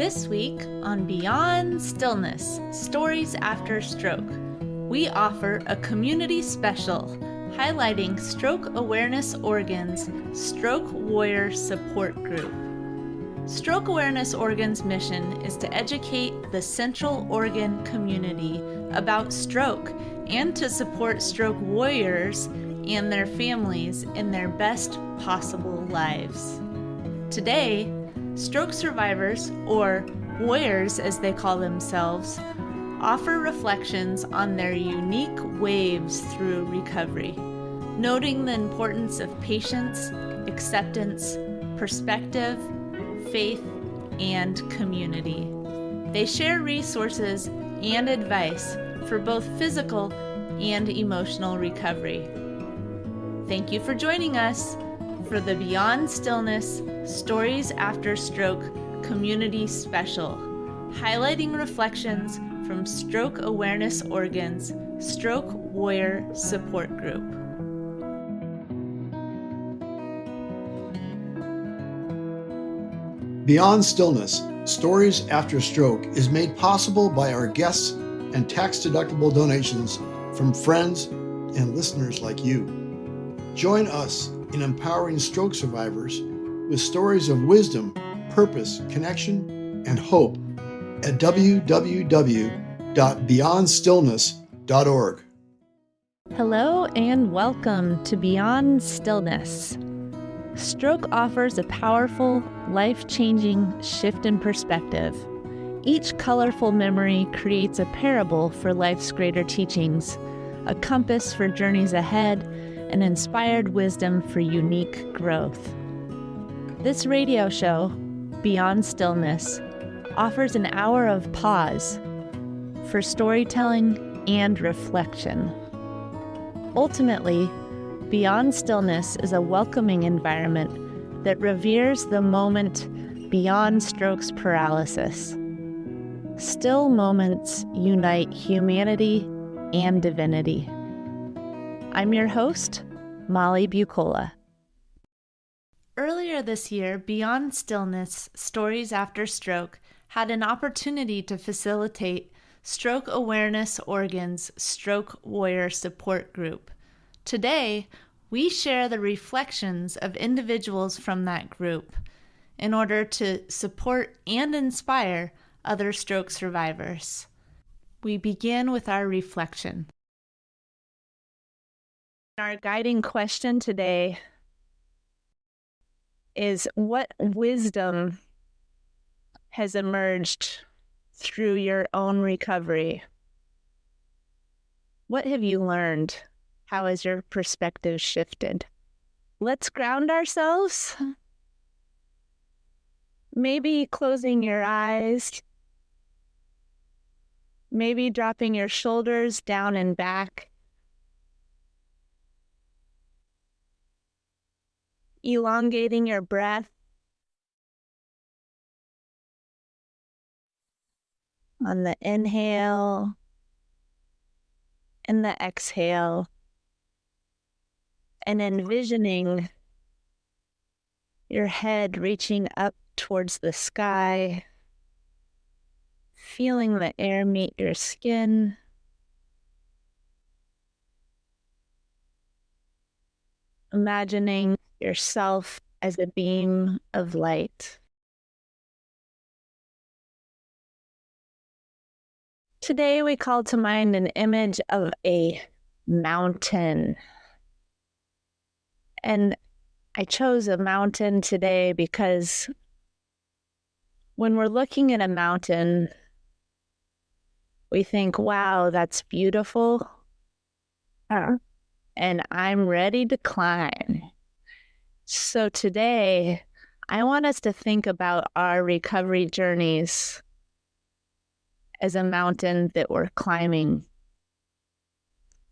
This week on Beyond Stillness, Stories After Stroke, we offer a community special highlighting Stroke Awareness Oregon's Stroke Warrior Support Group. Stroke Awareness Oregon's mission is to educate the Central Oregon community about stroke and to support stroke warriors and their families in their best possible lives. Today, stroke survivors, or warriors as they call themselves, offer reflections on their unique waves through recovery, noting the importance of patience, acceptance, perspective, faith, and community. They share resources and advice for both physical and emotional recovery. Thank you for joining us for the Beyond Stillness Stories After Stroke Community Special, highlighting reflections from Stroke Awareness Oregon's Stroke Warrior Support Group. Beyond Stillness, Stories After Stroke is made possible by our guests and tax-deductible donations from friends and listeners like you. Join us in empowering stroke survivors with stories of wisdom, purpose, connection, and hope at www.beyondstillness.org. Hello and welcome to Beyond Stillness. Stroke offers a powerful, life-changing shift in perspective. Each colorful memory creates a parable for life's greater teachings, a compass for journeys ahead, and inspired wisdom for unique growth. This radio show, Beyond Stillness, offers an hour of pause for storytelling and reflection. Ultimately, Beyond Stillness is a welcoming environment that reveres the moment beyond stroke's paralysis. Still moments unite humanity and divinity. I'm your host, Molly Bucola. Earlier this year, Beyond Stillness Stories After Stroke had an opportunity to facilitate Stroke Awareness Oregon's Stroke Warrior Support Group. Today, we share the reflections of individuals from that group in order to support and inspire other stroke survivors. We begin with our reflection. Our guiding question today is, what wisdom has emerged through your own recovery? What have you learned? How has your perspective shifted? Let's ground ourselves. Maybe closing your eyes. Maybe dropping your shoulders down and back. Elongating your breath. On the inhale and the exhale. And envisioning your head reaching up towards the sky, feeling the air meet your skin, imagining yourself as a beam of light. Today we call to mind an image of a mountain. And I chose a mountain today because when we're looking at a mountain, we think, wow, that's beautiful. And I'm ready to climb. So today, I want us to think about our recovery journeys as a mountain that we're climbing.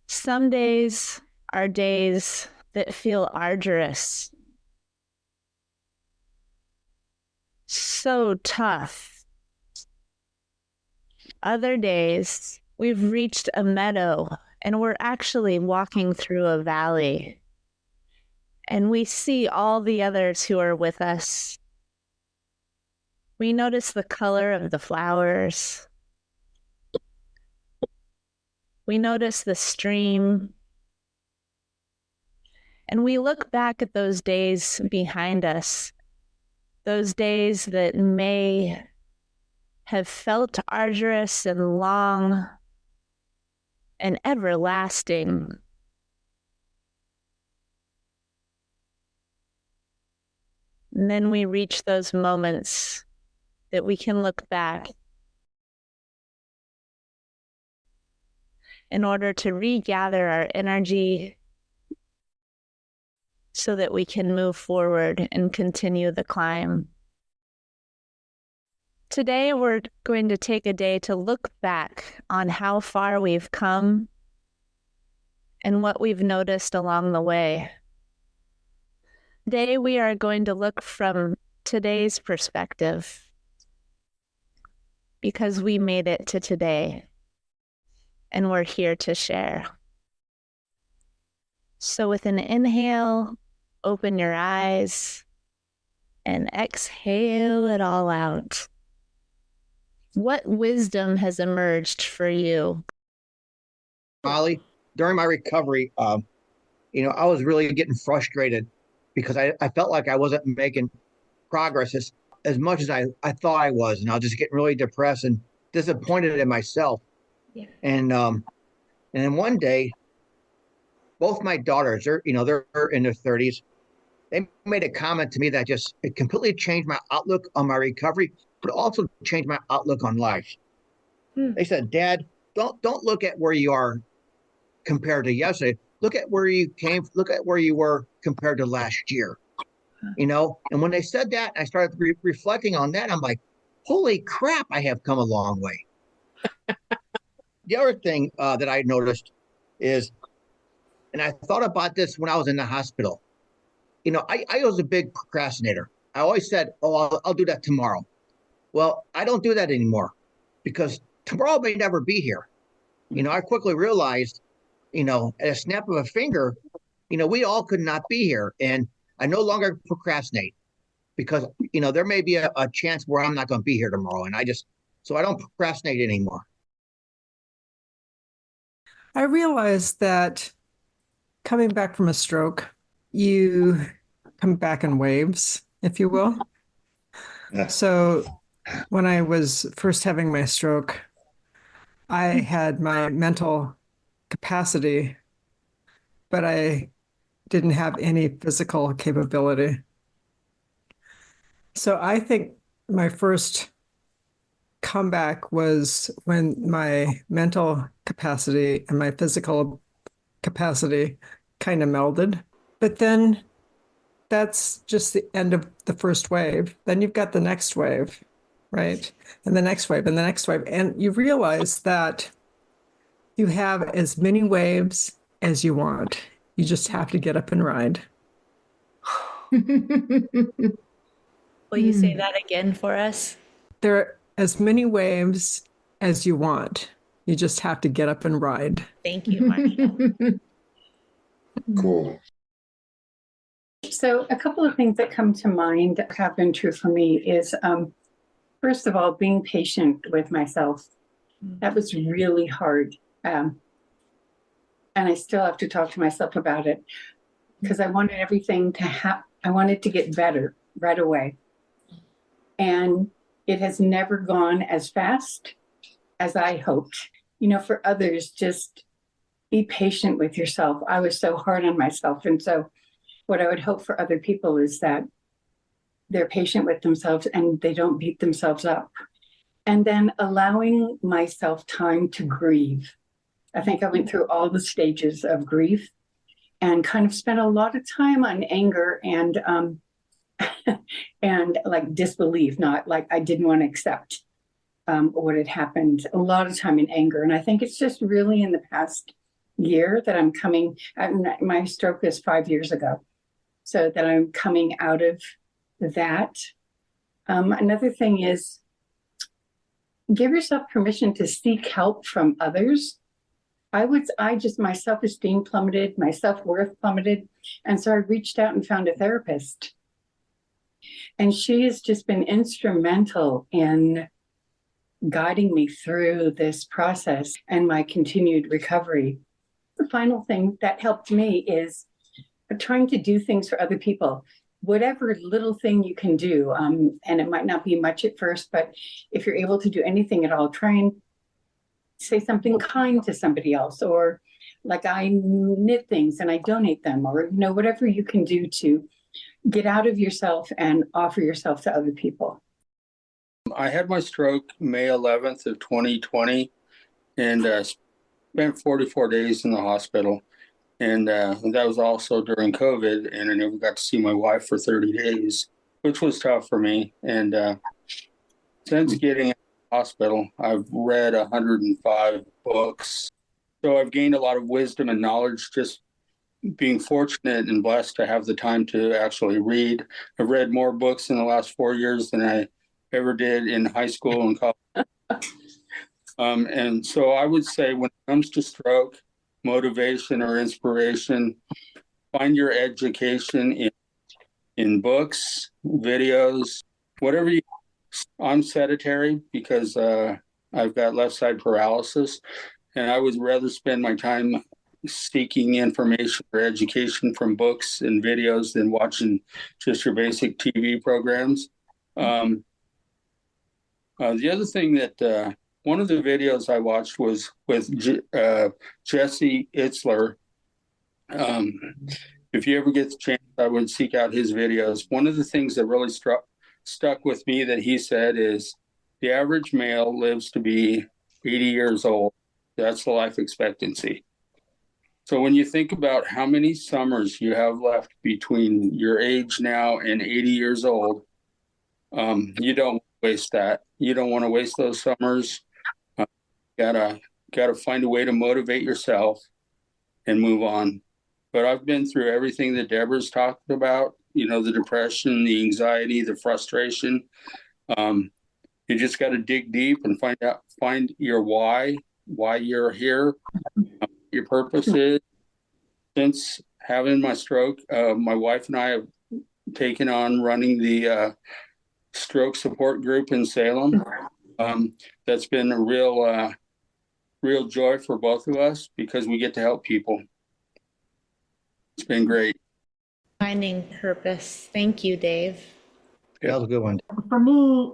Some days are days that feel arduous, so tough. Other days, we've reached a meadow and we're actually walking through a valley. And we see all the others who are with us. We notice the color of the flowers. We notice the stream. And we look back at those days behind us, those days that may have felt arduous and long and everlasting. And then we reach those moments that we can look back in order to regather our energy so that we can move forward and continue the climb. Today, we're going to take a day to look back on how far we've come and what we've noticed along the way. Today, we are going to look from today's perspective because we made it to today and we're here to share. So with an inhale, open your eyes and exhale it all out. What wisdom has emerged for you? Molly, during my recovery, I was really getting frustrated because I felt like I wasn't making progress as much as I thought I was. And I was just getting really depressed and disappointed in myself. Yeah. And then one day, both my daughters, they're in their 30s. They made a comment to me that it completely changed my outlook on my recovery, but also changed my outlook on life. They said, "Dad, don't look at where you are compared to yesterday. Look at where you came. Look at where you were compared to last year." And when they said that, I started reflecting on that. I'm like, holy crap, I have come a long way. The other thing that I noticed is, and I thought about this when I was in the hospital, I was a big procrastinator. I always said, oh, I'll do that tomorrow. Well, I don't do that anymore because tomorrow may never be here. I quickly realized, at a snap of a finger, we all could not be here. And I no longer procrastinate because, there may be a chance where I'm not going to be here tomorrow. And so I don't procrastinate anymore. I realized that coming back from a stroke, you come back in waves, if you will. So when I was first having my stroke, I had my mental capacity, but I didn't have any physical capability. So I think my first comeback was when my mental capacity and my physical capacity kind of melded. But then that's just the end of the first wave. Then you've got the next wave, right? And the next wave and the next wave. And you realize that you have as many waves as you want. You just have to get up and ride. Will you say that again for us? There are as many waves as you want. You just have to get up and ride. Thank you, Marcia. Cool. So a couple of things that come to mind that have been true for me is, first of all, being patient with myself. That was really hard. And I still have to talk to myself about it because I wanted everything I wanted to get better right away. And it has never gone as fast as I hoped. For others, just be patient with yourself. I was so hard on myself. And so what I would hope for other people is that they're patient with themselves and they don't beat themselves up. And then allowing myself time to grieve. I think I went through all the stages of grief and kind of spent a lot of time on anger and and like disbelief, not like I didn't want to accept what had happened. A lot of time in anger. And I think it's just really in the past year that my stroke was 5 years ago. So that I'm coming out of that. Another thing is give yourself permission to seek help from others. My self-esteem plummeted, my self-worth plummeted. And so I reached out and found a therapist. And she has just been instrumental in guiding me through this process and my continued recovery. The final thing that helped me is trying to do things for other people. Whatever little thing you can do, and it might not be much at first, but if you're able to do anything at all, try and say something kind to somebody else, or like I knit things and I donate them, or whatever you can do to get out of yourself and offer yourself to other people. I had my stroke May 11th of 2020 and spent 44 days in the hospital. And that was also during COVID, and I never got to see my wife for 30 days, which was tough for me. And since getting out of the hospital, I've read 105 books. So I've gained a lot of wisdom and knowledge just being fortunate and blessed to have the time to actually read. I've read more books in the last 4 years than I ever did in high school and college. And so I would say when it comes to stroke, motivation or inspiration, find your education in books, videos, whatever you. I'm sedentary because I've got left side paralysis, and I would rather spend my time seeking information or education from books and videos than watching just your basic TV programs. The other thing that one of the videos I watched was with Jesse Itzler. If you ever get the chance, I would seek out his videos. One of the things that really stuck with me that he said is the average male lives to be 80 years old. That's the life expectancy. So when you think about how many summers you have left between your age now and 80 years old, you don't waste that. You don't want to waste those summers. Gotta find a way to motivate yourself and move on. But I've been through everything that Deborah's talked about, the depression, the anxiety, the frustration. You just got to dig deep and find your why you're here, your purpose is. Since having my stroke, my wife and I have taken on running the stroke support group in Salem. That's been a real joy for both of us because we get to help people. It's been great. Finding purpose. Thank you, Dave. That was a good one. For me,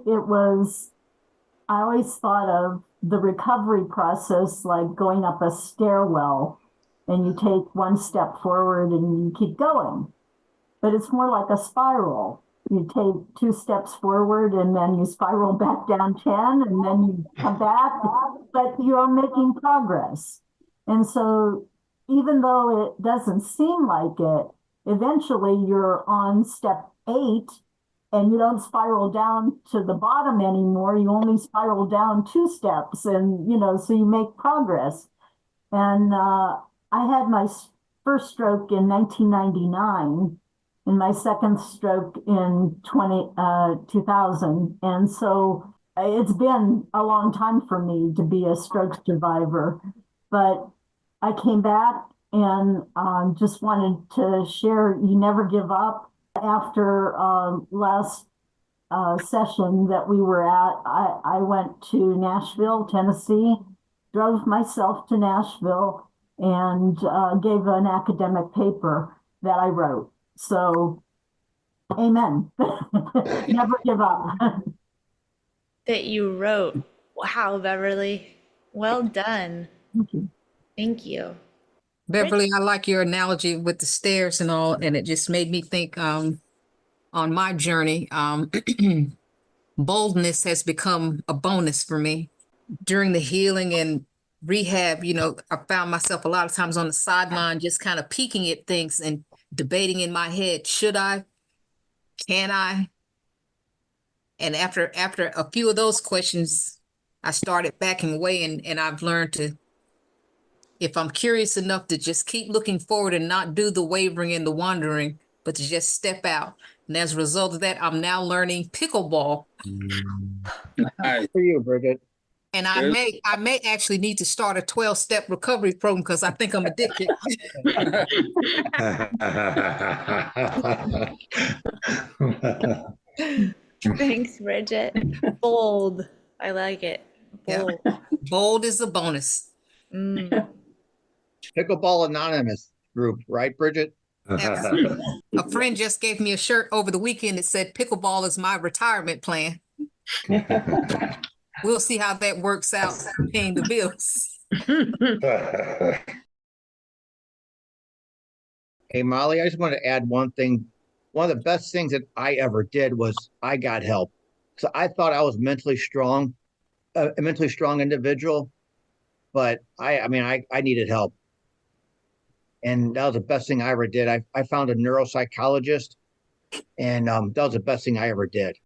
I always thought of the recovery process like going up a stairwell, and you take one step forward and you keep going. But it's more like a spiral. You take 2 steps forward and then you spiral back down 10 and then you come back, but you're making progress. And so even though it doesn't seem like it, eventually you're on step 8 and you don't spiral down to the bottom anymore. You only spiral down 2 steps and, so you make progress. And I had my first stroke in 1999 and my second stroke in 2000. And so it's been a long time for me to be a stroke survivor. But I came back and just wanted to share, you never give up. After last session that we were at, I went to Nashville, Tennessee, drove myself to Nashville and gave an academic paper that I wrote. So, amen. Never give up. That you wrote. Wow, Beverly. Well done. Thank you. Thank you. Beverly, I like your analogy with the stairs and all, and it just made me think on my journey, boldness has become a bonus for me. During the healing and rehab, I found myself a lot of times on the sideline just kind of peeking at things and debating in my head, should I? Can I? And after a few of those questions, I started backing away, and I've learned to, if I'm curious enough, to just keep looking forward and not do the wavering and the wandering, but to just step out. And as a result of that, I'm now learning pickleball. Nice for you, Bridget. And I may actually need to start a 12-step recovery program because I think I'm addicted. Thanks, Bridget. Bold. I like it. Bold. Yeah. Bold is a bonus. Mm. Pickleball Anonymous group, right, Bridget? Absolutely. A friend just gave me a shirt over the weekend that said pickleball is my retirement plan. We'll see how that works out paying the bills. Hey, Molly, I just want to add one thing. One of the best things that I ever did was I got help. So I thought I was mentally strong, a mentally strong individual, but I needed help. And that was the best thing I ever did. I found a neuropsychologist, and that was the best thing I ever did.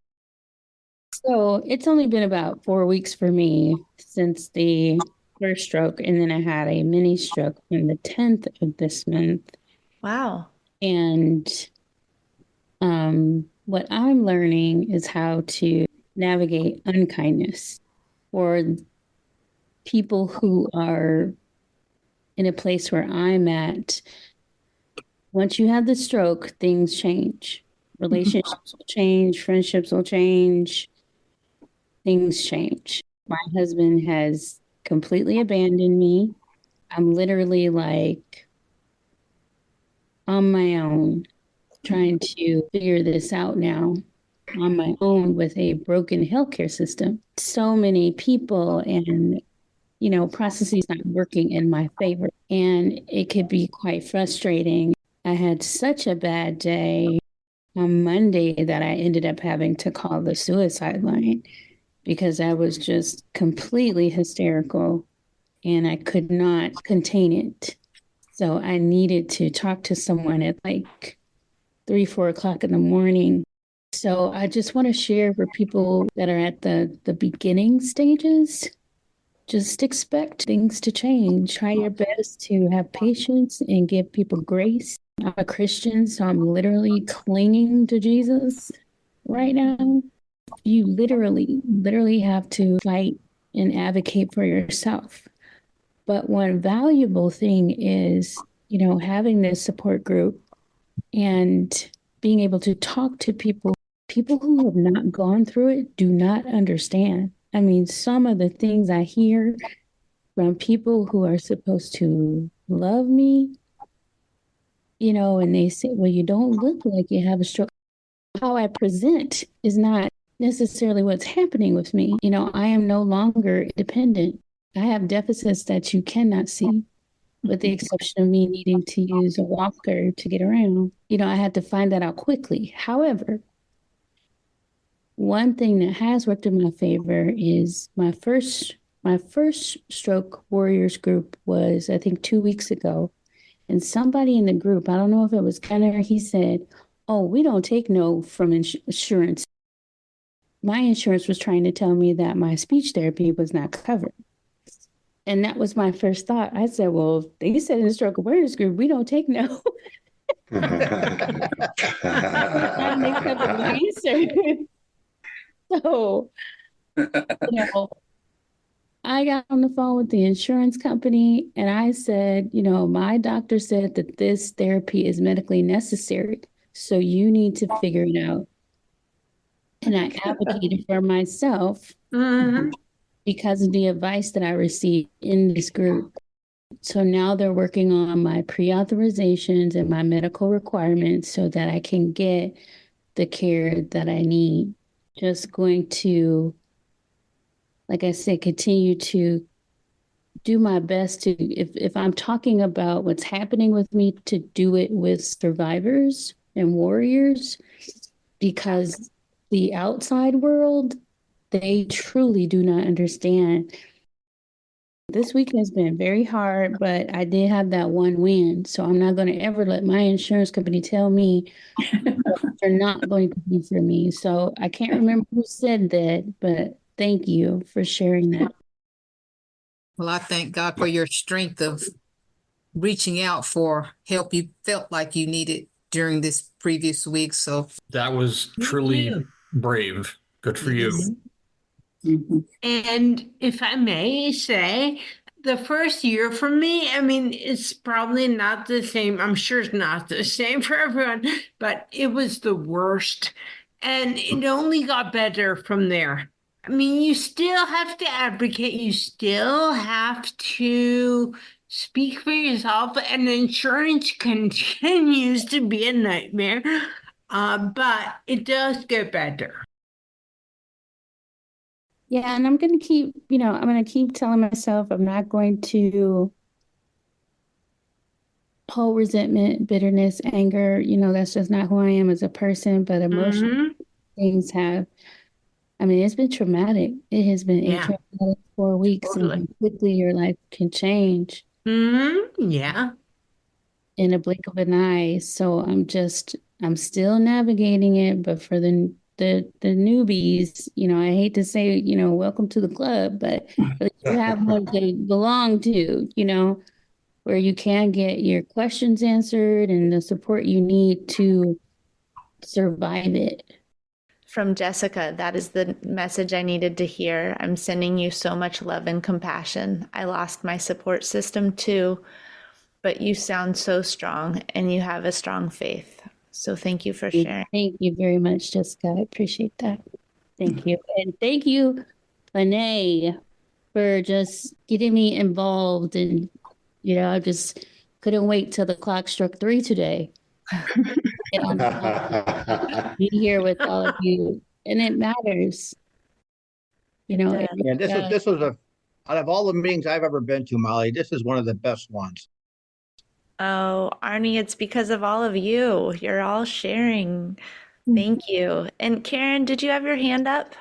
So it's only been about 4 weeks for me since the first stroke, and then I had a mini stroke on the 10th of this month. Wow. And what I'm learning is how to navigate unkindness for people who are in a place where I'm at. Once you have the stroke, things change. Relationships will change, friendships will change, things change. My husband has completely abandoned me. I'm literally like on my own, trying to figure this out now on my own with a broken healthcare system. So many people and, processes not working in my favor. And it could be quite frustrating. I had such a bad day on Monday that I ended up having to call the suicide line because I was just completely hysterical and I could not contain it. So I needed to talk to someone at like 3, 4 o'clock in the morning. So I just want to share for people that are at the beginning stages, just expect things to change. Try your best to have patience and give people grace. I'm a Christian, so I'm literally clinging to Jesus right now. You literally have to fight and advocate for yourself. But one valuable thing is, having this support group and being able to talk to people who have not gone through it do not understand. I mean, some of the things I hear from people who are supposed to love me, and they say, well, you don't look like you have a stroke. How I present is not necessarily what's happening with me. I am no longer independent. I have deficits that you cannot see, with the exception of me needing to use a walker to get around. I had to find that out quickly. However, one thing that has worked in my favor is my first stroke warriors group was, I think, 2 weeks ago. And somebody in the group, I don't know if it was Gunnar, he said, oh, we don't take no from insurance. My insurance was trying to tell me that my speech therapy was not covered. And that was my first thought. I said, well, they said in the stroke awareness group, we don't take no. That makes up my answer. So, I got on the phone with the insurance company and I said, my doctor said that this therapy is medically necessary. So you need to figure it out. And I advocated for myself because of the advice that I received in this group. So now they're working on my pre-authorizations and my medical requirements so that I can get the care that I need. Just going to, like I said, continue to do my best to, if I'm talking about what's happening with me, to do it with survivors and warriors, because the outside world, they truly do not understand. This week has been very hard, but I did have that one win. So I'm not going to ever let my insurance company tell me they're not going to be for me. So I can't remember who said that, but thank you for sharing that. Well, I thank God for your strength of reaching out for help you felt like you needed during this previous week. So that was truly brave. Good for you. And if I may say, the first year for me, I mean, it's probably not the same. I'm sure it's not the same for everyone, but it was the worst. And it only got better from there. I mean, you still have to advocate, you still have to speak for yourself, and insurance continues to be a nightmare, but it does get better. Yeah, and I'm going to keep, I'm going to keep telling myself I'm not going to hold resentment, bitterness, anger. That's just not who I am as a person, but emotional things have, it's been traumatic. It has been a traumatic 4 weeks, and how quickly your life can change. Yeah. In a blink of an eye. So I'm still navigating it, but for the newbies, I hate to say, welcome to the club, but you have one to belong to, where you can get your questions answered and the support you need to survive it. From Jessica, that is the message I needed to hear. I'm sending you so much love and compassion. I lost my support system too, but you sound so strong and you have a strong faith. So thank you for sharing. Thank you very much, Jessica. I appreciate that. Thank you. And thank you, Lene, for just getting me involved. And, I just couldn't wait till the clock struck 3 today. And be here with all of you. And it matters. Yeah, this was out of all the meetings I've ever been to, Molly, this is one of the best ones. Oh, Arnie, it's because of all of you. You're all sharing. Thank you. And Karen, did you have your hand up?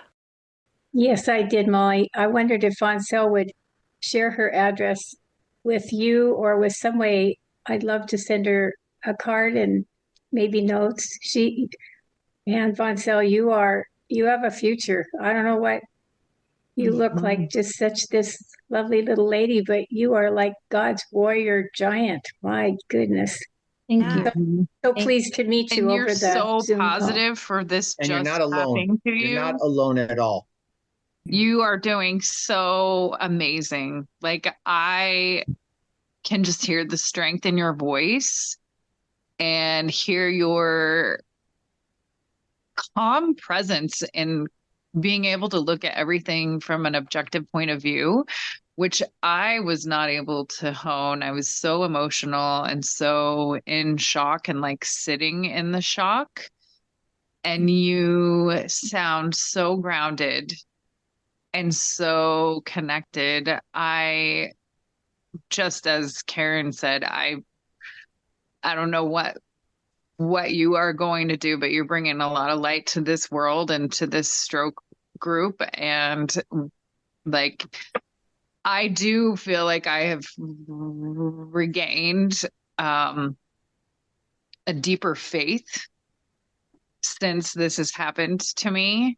Yes, I did, Molly. I wondered if Voncel would share her address with you or with some way. I'd love to send her a card and maybe notes. And Voncel, you have a future. I don't know what you look like, just this lovely little lady, but you are like God's warrior giant. My goodness. Thank you. So pleased to meet you over the so Zoom positive call. for this And just you're not alone. happening to you. You're not alone at all. You are doing so amazing. Like, I can just hear the strength in your voice and hear your calm presence in being able to look at everything from an objective point of view, which I was not able to hone. I was so emotional and so in shock and like sitting in the shock. And you sound so grounded and so connected. I, just as Karen said, I don't know what you are going to do, but you're bringing a lot of light to this world and to this stroke group. And like, I do feel like I have regained a deeper faith since this has happened to me,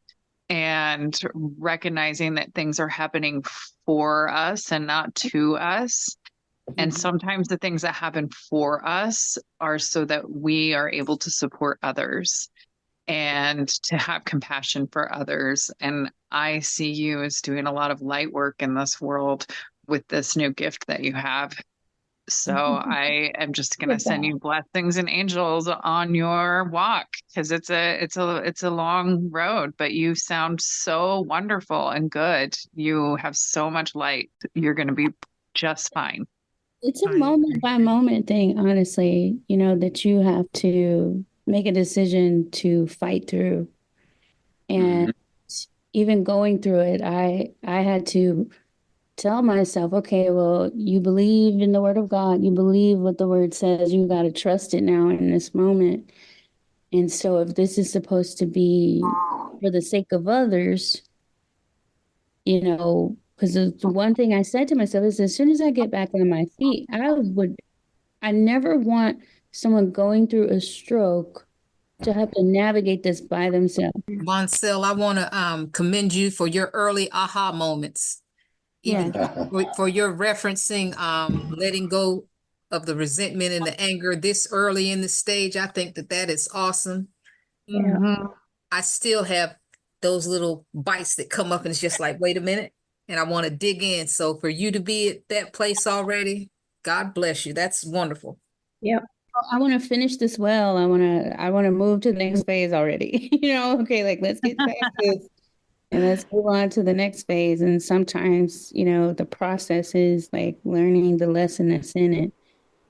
and recognizing that things are happening for us and not to us. And sometimes the things that happen for us are so that we are able to support others and to have compassion for others. And I see you as doing a lot of light work in this world with this new gift that you have. So I am just going to send you blessings and angels on your walk, because it's a long road, but you sound so wonderful and good. You have so much light. You're going to be just fine. It's a moment by moment thing, honestly, that you have to make a decision to fight through. And even going through it, I had to tell myself, okay, well, you believe in the word of God, you believe what the word says, you got to trust it now in this moment. And so if this is supposed to be for the sake of others, because the one thing I said to myself is, as soon as I get back on my feet, I never want someone going through a stroke to have to navigate this by themselves. Voncel, I want to commend you for your early aha moments. Even for your referencing letting go of the resentment and the anger this early in the stage. I think that is awesome. I still have those little bites that come up and it's just like, wait a minute, and I want to dig in. So for you to be at that place already, God bless you. That's wonderful. Yep. I want to finish this well. I want to move to the next phase already. Okay, like let's get past this and let's move on to the next phase. And sometimes, the process is like learning the lesson that's in it.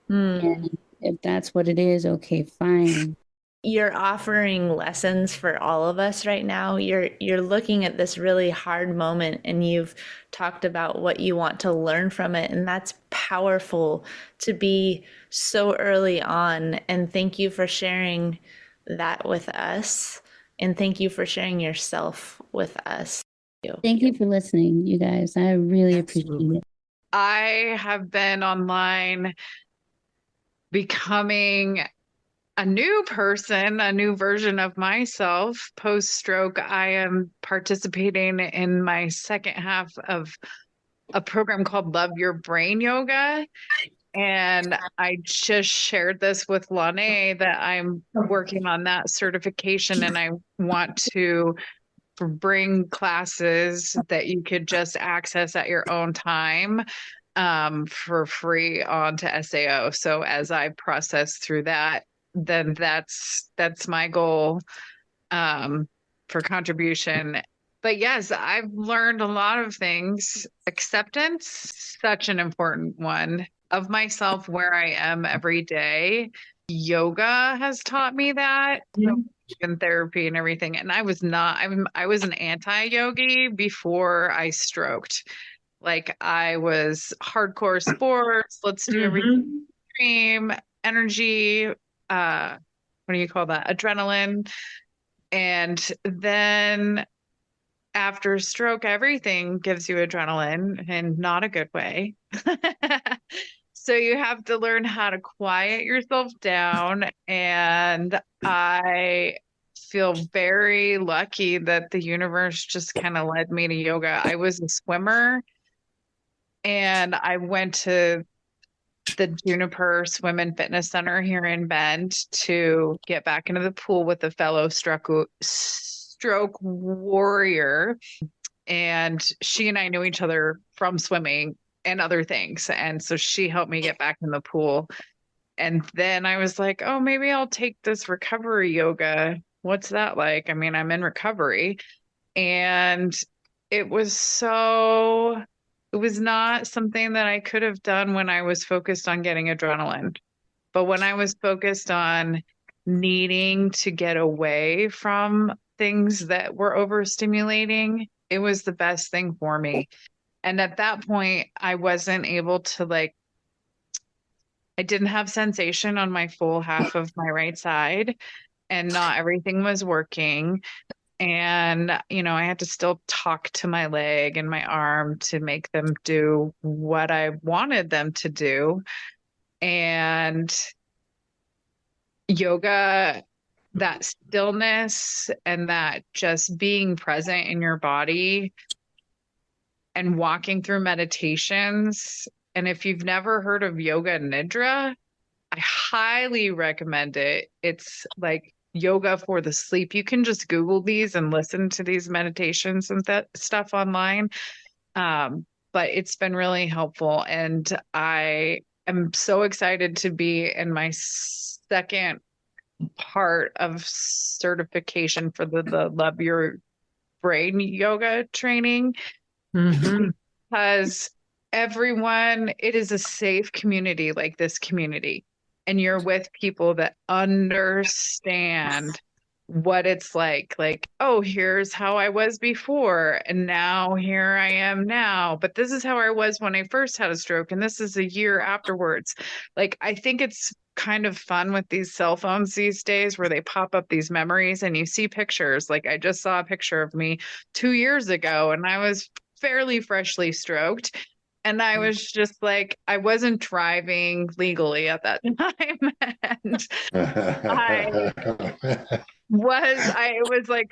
And if that's what it is, okay, fine. You're offering lessons for all of us right now. You're looking at this really hard moment and you've talked about what you want to learn from it, and that's powerful to be so early on. And thank you for sharing that with us, and thank you for sharing yourself with us. Thank you for listening, you guys. I really appreciate it. I have been online becoming a new person, a new version of myself post-stroke. I am participating in my second half of a program called Love Your Brain Yoga. And I just shared this with Lane that I'm working on that certification, and I want to bring classes that you could just access at your own time for free onto SAO. So as I process through that, then that's my goal for contribution. But yes, I've learned a lot of things. Acceptance, such an important one of myself, where I am every day. Yoga has taught me that. In therapy and everything. And I was an anti-yogi before I stroked. Like I was hardcore sports, let's do everything extreme, energy, what do you call that? Adrenaline. And then after stroke, everything gives you adrenaline, and not a good way. So you have to learn how to quiet yourself down. And I feel very lucky that the universe just kind of led me to yoga. I was a swimmer, and I went to the Juniper Swim and Fitness Center here in Bend to get back into the pool with a fellow stroke warrior. And she and I knew each other from swimming and other things. And so she helped me get back in the pool. And then I was like, oh, maybe I'll take this recovery yoga. What's that like? I mean, I'm in recovery. And it was not something that I could have done when I was focused on getting adrenaline. But when I was focused on needing to get away from things that were overstimulating, it was the best thing for me. And at that point, I wasn't able to I didn't have sensation on my full half of my right side, and not everything was working. And, I had to still talk to my leg and my arm to make them do what I wanted them to do. And yoga, that stillness and that just being present in your body and walking through meditations. And if you've never heard of yoga nidra, I highly recommend it. It's like yoga for the sleep. You can just Google these and listen to these meditations and that stuff online. But it's been really helpful. And I am so excited to be in my second part of certification for the Love Your Brain yoga training. Because it is a safe community, like this community. And you're with people that understand what it's like, oh, here's how I was before, and now here I am now. But this is how I was when I first had a stroke, and this is a year afterwards. I think it's kind of fun with these cell phones these days where they pop up these memories and you see pictures. Like I just saw a picture of me 2 years ago, and I was fairly freshly stroked. And I was just I wasn't driving legally at that time. And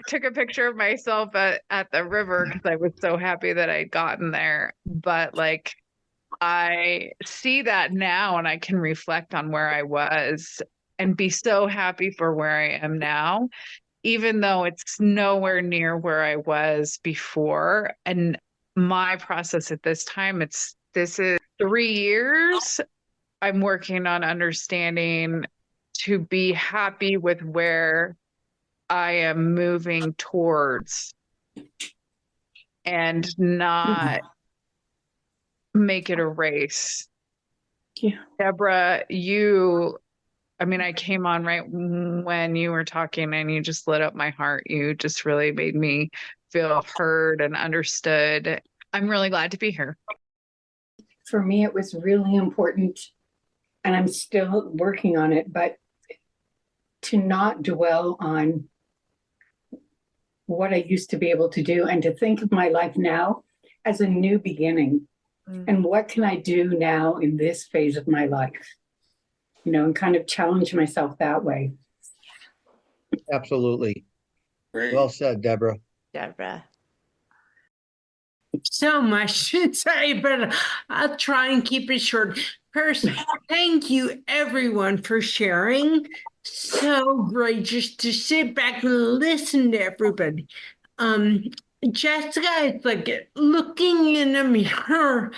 took a picture of myself at the river because I was so happy that I'd gotten there. But I see that now, and I can reflect on where I was and be so happy for where I am now, even though it's nowhere near where I was before. And my process at this time, this is 3 years. I'm working on understanding to be happy with where I am moving towards and not make it a race. Yeah. Deborah, I came on right when you were talking and you just lit up my heart. You just really made me feel heard and understood. I'm really glad to be here. For me, it was really important, and I'm still working on it, but to not dwell on what I used to be able to do and to think of my life now as a new beginning. And what can I do now in this phase of my life? And kind of challenge myself that way. Absolutely. Great. Well said, Deborah. Deborah. So much to say, but I'll try and keep it short. First, thank you everyone for sharing. So great just to sit back and listen to everybody. Jessica is like looking in a mirror.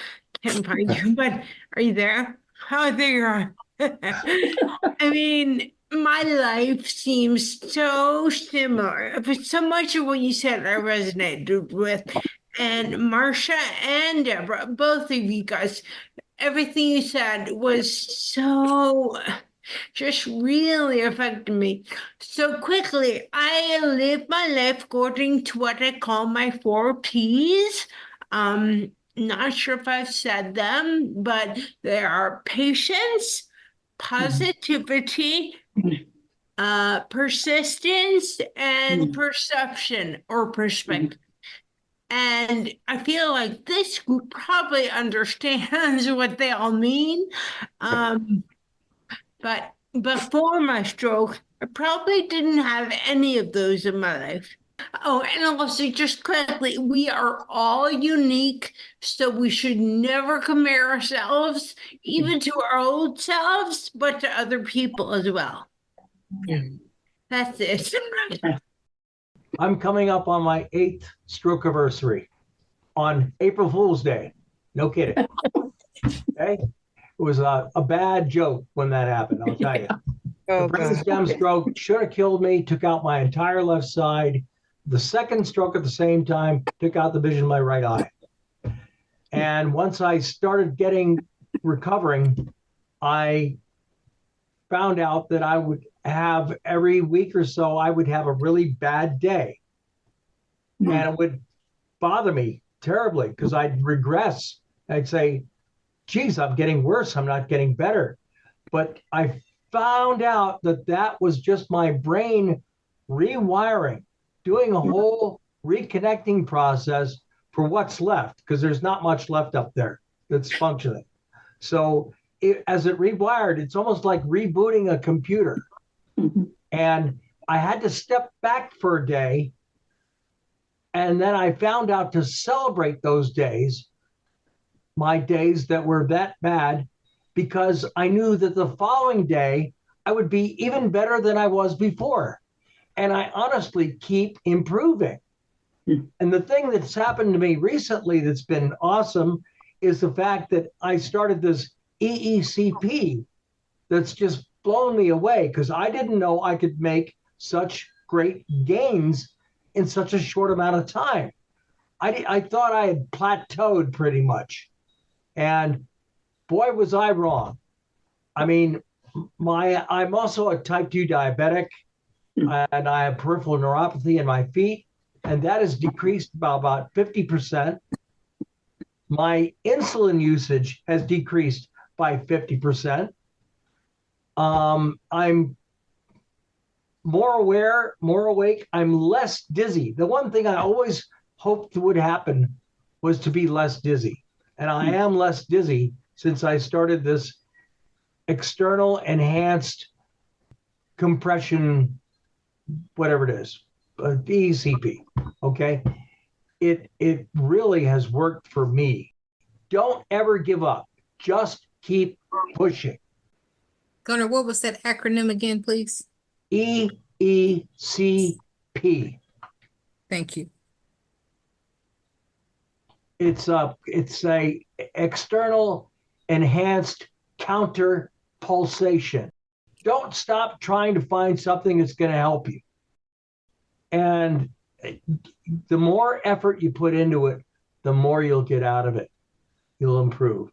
Can't find you, but are you there? Oh, there you are. I mean, my life seems so similar, but so much of what you said I resonated with. And Marcia and Deborah, both of you guys, everything you said was so just really affected me. So quickly, I live my life according to what I call my 4 Ps. Not sure if I've said them, but they are patience, positivity, persistence, and perception or perspective. And I feel like this group probably understands what they all mean. But before my stroke, I probably didn't have any of those in my life. Oh, and also just quickly, we are all unique, so we should never compare ourselves, even to our old selves, but to other people as well. That's it. I'm coming up on my 8th stroke anniversary on April Fool's Day. No kidding. Okay? It was a bad joke when that happened, I'll tell you. The brainstem stroke should have killed me, took out my entire left side. The second stroke at the same time took out the vision of my right eye. And once I started recovering, I found out that I would have every week or so, I would have a really bad day. And it would bother me terribly because I'd regress. I'd say, geez, I'm getting worse. I'm not getting better. But I found out that that was just my brain rewiring, doing a whole reconnecting process for what's left, because there's not much left up there that's functioning. So as it rewired, it's almost like rebooting a computer. And I had to step back for a day. And then I found out to celebrate those days, my days that were that bad, because I knew that the following day I would be even better than I was before. And I honestly keep improving. And the thing that's happened to me recently that's been awesome is the fact that I started this EECP that's just blown me away, because I didn't know I could make such great gains in such a short amount of time. I thought I had plateaued pretty much. And boy, was I wrong. I mean, I'm also a type 2 diabetic, and I have peripheral neuropathy in my feet, and that has decreased by about 50%. My insulin usage has decreased by 50%. I'm more aware, more awake. I'm less dizzy. The one thing I always hoped would happen was to be less dizzy. And I am less dizzy since I started this external enhanced compression, whatever it is, ECP, okay? It really has worked for me. Don't ever give up. Just keep pushing. Gunnar, what was that acronym again, please? EECP. Thank you. It's a external enhanced counter pulsation. don't stop trying to find something that's going to help you. And the more effort you put into it, the more you'll get out of it. You'll improve.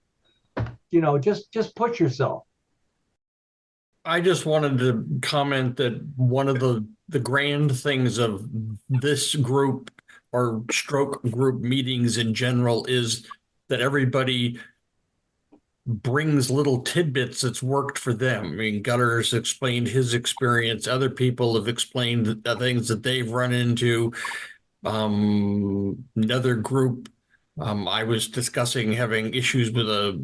Just push yourself. I just wanted to comment that one of the grand things of this group or stroke group meetings in general is that everybody brings little tidbits that's worked for them. I mean, Gutter's explained his experience. Other people have explained the things that they've run into. Another group, I was discussing having issues with a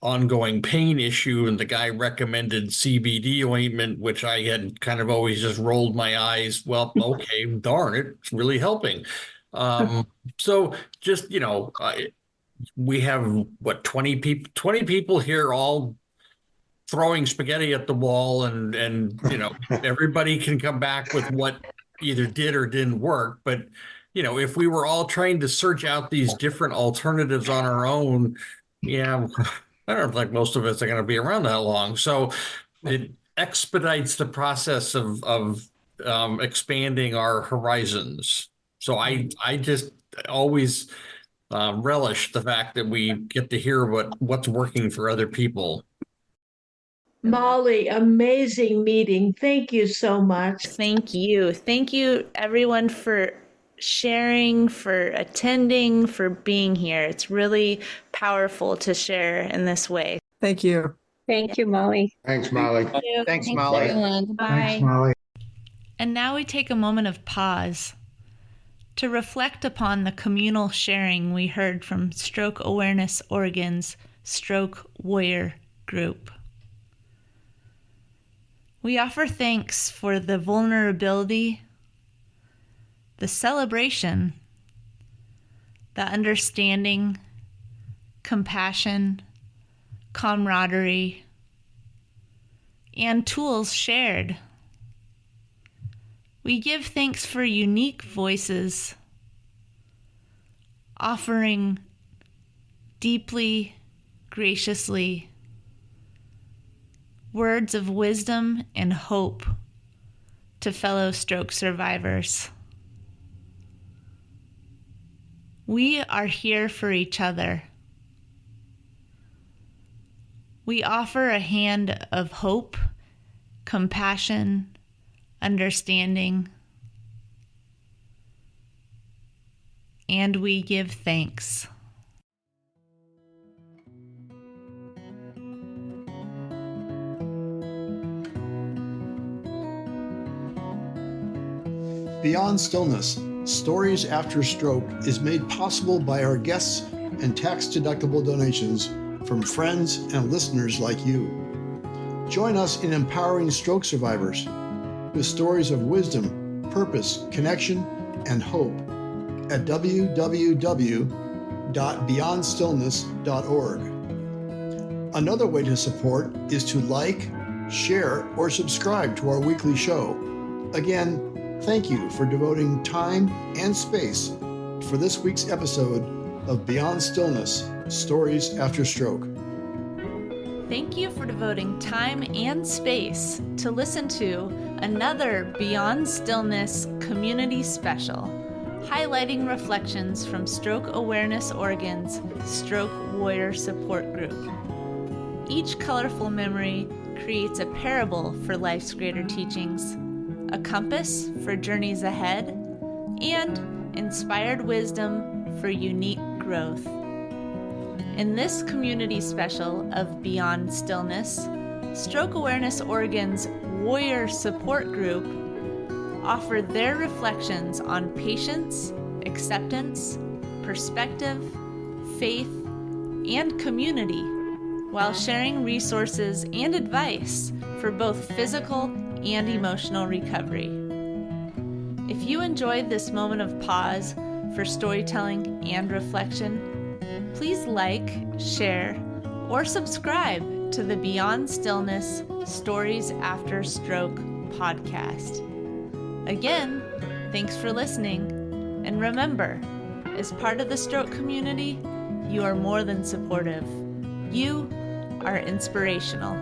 ongoing pain issue, and the guy recommended CBD ointment, which I had kind of always just rolled my eyes. Well, okay, darn it, it's really helping. So just, we have what, 20 people here, all throwing spaghetti at the wall, and everybody can come back with what either did or didn't work. But if we were all trying to search out these different alternatives on our own, yeah, I don't think most of us are going to be around that long. So it expedites the process of expanding our horizons. So I just always relish the fact that we get to hear what's working for other people. Molly, amazing meeting. Thank you so much. Thank you. Thank you, everyone, for sharing, for attending, for being here. It's really powerful to share in this way. Thank you. Thank you, Molly. Thanks, Molly. Thanks, Molly. Everyone. Bye. Thanks, Molly. And now we take a moment of pause to reflect upon the communal sharing we heard from Stroke Awareness Oregon's Stroke Warrior Group. We offer thanks for the vulnerability, the celebration, the understanding, compassion, camaraderie, and tools shared. We give thanks for unique voices, offering deeply, graciously, words of wisdom and hope to fellow stroke survivors. We are here for each other. We offer a hand of hope, compassion, understanding, and we give thanks. Beyond Stillness, Stories After Stroke is made possible by our guests and tax-deductible donations from friends and listeners like you. Join us in empowering stroke survivors with stories of wisdom, purpose, connection, and hope at www.beyondstillness.org. Another way to support is to like, share, or subscribe to our weekly show. Again, thank you for devoting time and space for this week's episode of Beyond Stillness, Stories After Stroke. Thank you for devoting time and space to listen to another Beyond Stillness community special, highlighting reflections from Stroke Awareness Oregon's Stroke Warrior Support Group. Each colorful memory creates a parable for life's greater teachings, a compass for journeys ahead, and inspired wisdom for unique growth. In this community special of Beyond Stillness, Stroke Awareness Oregon's Warrior Support Group offered their reflections on patience, acceptance, perspective, faith, and community, while sharing resources and advice for both physical and emotional recovery. If you enjoyed this moment of pause for storytelling and reflection, please like, share, or subscribe to the Beyond Stillness Stories After Stroke podcast. Again, thanks for listening, and remember, as part of the stroke community, you are more than supportive. You are inspirational.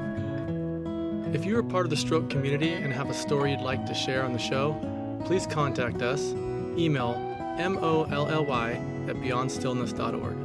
If you are part of the stroke community and have a story you'd like to share on the show, please contact us. Email molly@beyondstillness.org.